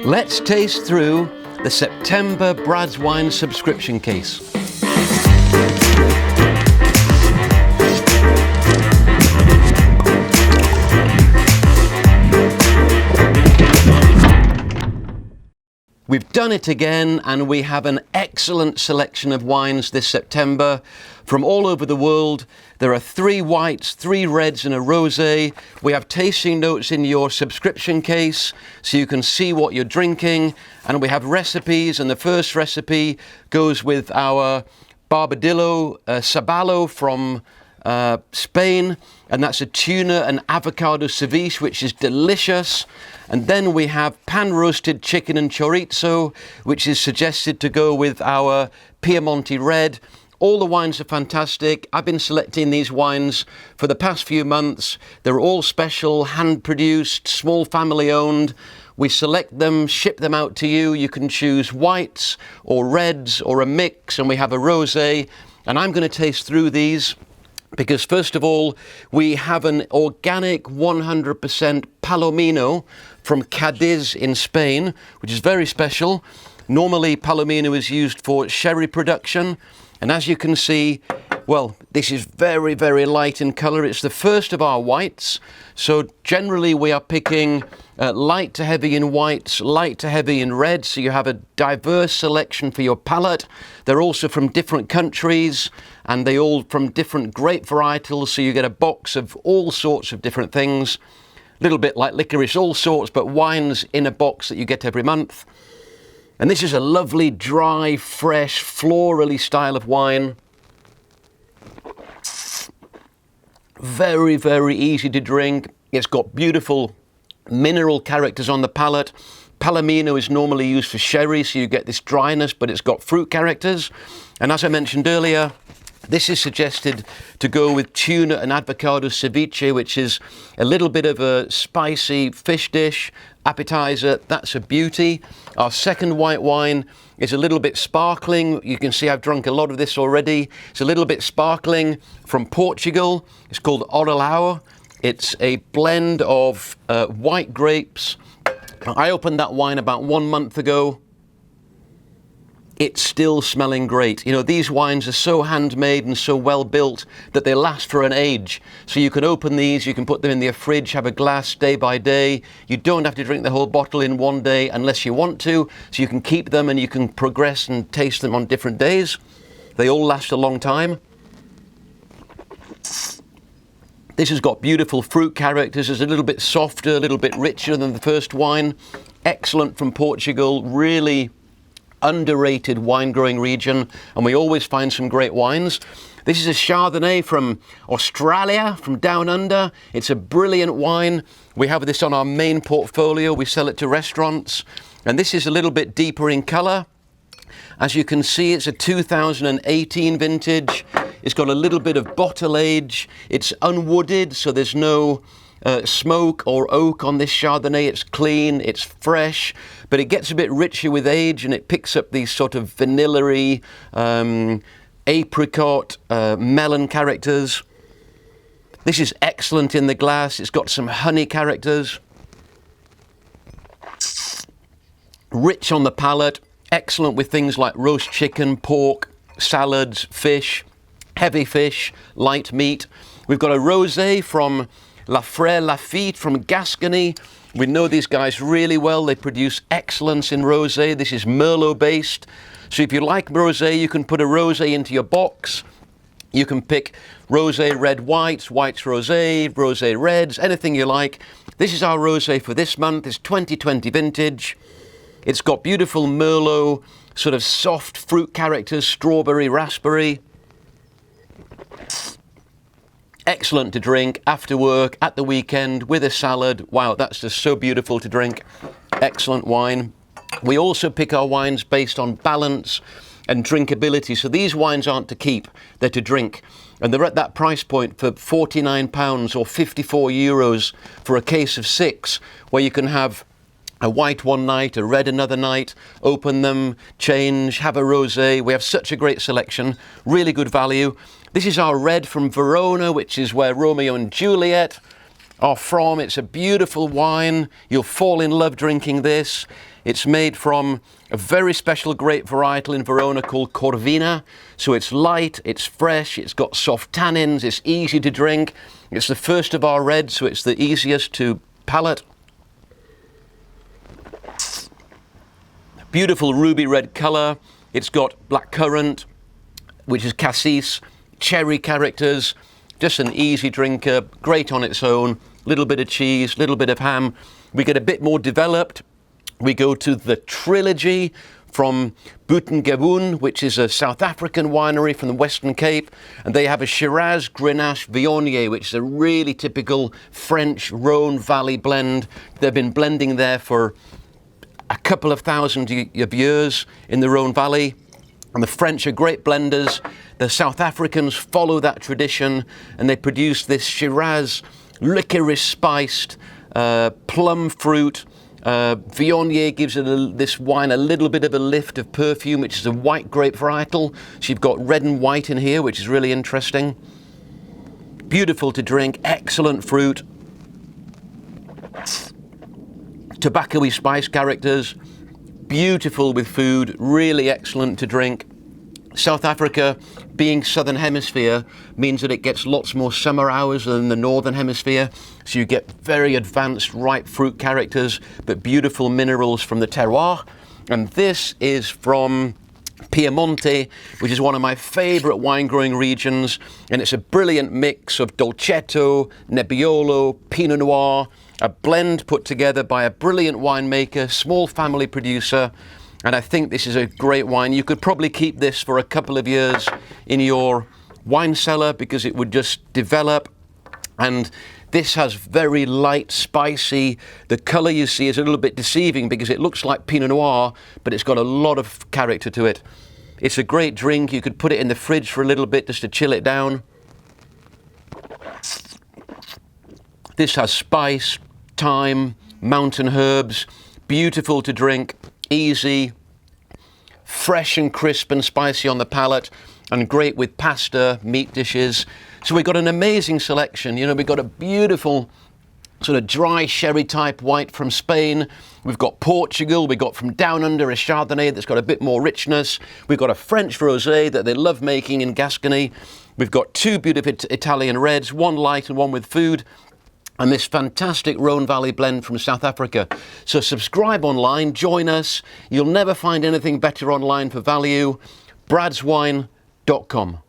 Let's taste through the September Brad's Wine subscription case. We've done it again, and we have an excellent selection of wines this September from all over the world. There are 3 whites, 3 reds and a rosé. We have tasting notes in your subscription case so you can see what you're drinking, and we have recipes, and the first recipe goes with our Barbadillo Sábalo from Spain, and that's a tuna and avocado ceviche, which is delicious. And then we have pan-roasted chicken and chorizo, which is suggested to go with our Piemonte red. All the wines are fantastic. I've been selecting these wines for the past few months. They're all special, hand-produced, small family-owned. We select them, ship them out to you. You can choose whites or reds or a mix, and we have a rosé. And I'm going to taste through these, because first of all, we have an organic 100% Palomino from Cádiz in Spain, which is very special. Normally, Palomino is used for sherry production. And as you can see, well, this is very, very light in colour. It's the first of our whites. So generally, we are picking light to heavy in whites, light to heavy in reds. So you have a diverse selection for your palate. They're also from different countries, and they all from different grape varietals. So you get a box of all sorts of different things. A little bit like licorice, all sorts, but wines in a box that you get every month. And this is a lovely, dry, fresh, florally style of wine. Very, very easy to drink. It's got beautiful mineral characters on the palate. Palomino is normally used for sherry, so you get this dryness, but it's got fruit characters. And as I mentioned earlier, this is suggested to go with tuna and avocado ceviche, which is a little bit of a spicy fish dish, appetizer. That's a beauty. Our second white wine is a little bit sparkling. You can see I've drunk a lot of this already. It's a little bit sparkling from Portugal. It's called Orelhão. It's a blend of white grapes. I opened that wine about 1 month ago. It's still smelling great. You know, these wines are so handmade and so well built that they last for an age. So you can open these, you can put them in your fridge, have a glass day by day. You don't have to drink the whole bottle in one day unless you want to. So you can keep them and you can progress and taste them on different days. They all last a long time. This has got beautiful fruit characters. It's a little bit softer, a little bit richer than the first wine. Excellent from Portugal, really underrated wine growing region, and we always find some great wines. This is a Chardonnay from Australia, from down under. It's a brilliant wine. We have this on our main portfolio. We sell it to restaurants, and this is a little bit deeper in colour. As you can see, it's a 2018 vintage. It's got a little bit of bottle age. It's unwooded, so there's no smoke or oak on this Chardonnay. It's clean, it's fresh, but it gets a bit richer with age, and it picks up these sort of vanilla-y, apricot, melon characters. This is excellent in the glass. It's got some honey characters. Rich on the palate, excellent with things like roast chicken, pork, salads, fish, heavy fish, light meat. We've got a rosé from La Frère Lafite from Gascogne. We know these guys really well. They produce excellence in rosé. This is Merlot based. So if you like rosé, you can put a rosé into your box. You can pick rosé red whites, whites rosé, rosé reds, anything you like. This is our rosé for this month. It's 2020 vintage. It's got beautiful Merlot, sort of soft fruit characters, strawberry, raspberry. Excellent to drink after work, at the weekend, with a salad. Wow, that's just so beautiful to drink. Excellent wine. We also pick our wines based on balance and drinkability. So these wines aren't to keep, they're to drink. And they're at that price point for £49 or 54 euros for a case of 6, where you can have a white one night, a red another night, open them, change, have a rosé. We have such a great selection, really good value. This is our red from Verona, which is where Romeo and Juliet are from. It's a beautiful wine. You'll fall in love drinking this. It's made from a very special grape varietal in Verona called Corvina. So it's light, it's fresh, it's got soft tannins, it's easy to drink. It's the first of our reds, so it's the easiest to palate. Beautiful ruby red colour. It's got blackcurrant, which is cassis, cherry characters. Just an easy drinker, great on its own. Little bit of cheese, little bit of ham. We get a bit more developed. We go to the Trilogy from Buitengewoon, which is a South African winery from the Western Cape. And they have a Shiraz Grenache Viognier, which is a really typical French Rhone Valley blend. They've been blending there for a couple of thousand of years in the Rhone Valley. And the French are great blenders. The South Africans follow that tradition, and they produce this Shiraz licorice spiced plum fruit. Viognier gives this wine a little bit of a lift of perfume, which is a white grape varietal. So you've got red and white in here, which is really interesting. Beautiful to drink, excellent fruit. Tobacco-y spice characters, beautiful with food, really excellent to drink. South Africa, being Southern Hemisphere, means that it gets lots more summer hours than the Northern Hemisphere. So you get very advanced ripe fruit characters, but beautiful minerals from the terroir. And this is from Piemonte, which is one of my favourite wine growing regions. And it's a brilliant mix of Dolcetto, Nebbiolo, Pinot Noir, a blend put together by a brilliant winemaker, small family producer. And I think this is a great wine. You could probably keep this for a couple of years in your wine cellar because it would just develop. And this has very light, spicy. The colour you see is a little bit deceiving because it looks like Pinot Noir, but it's got a lot of character to it. It's a great drink. You could put it in the fridge for a little bit just to chill it down. This has spice, thyme, mountain herbs. Beautiful to drink. Easy, fresh and crisp and spicy on the palate, and great with pasta, meat dishes. So we've got an amazing selection. You know, we've got a beautiful sort of dry sherry type white from Spain. We've got Portugal. We've got from down under a Chardonnay that's got a bit more richness. We've got a French rosé that they love making in Gascogne. We've got two beautiful Italian reds, one light and one with food. And this fantastic Rhone Valley blend from South Africa. So subscribe online, join us. You'll never find anything better online for value. bradswine.com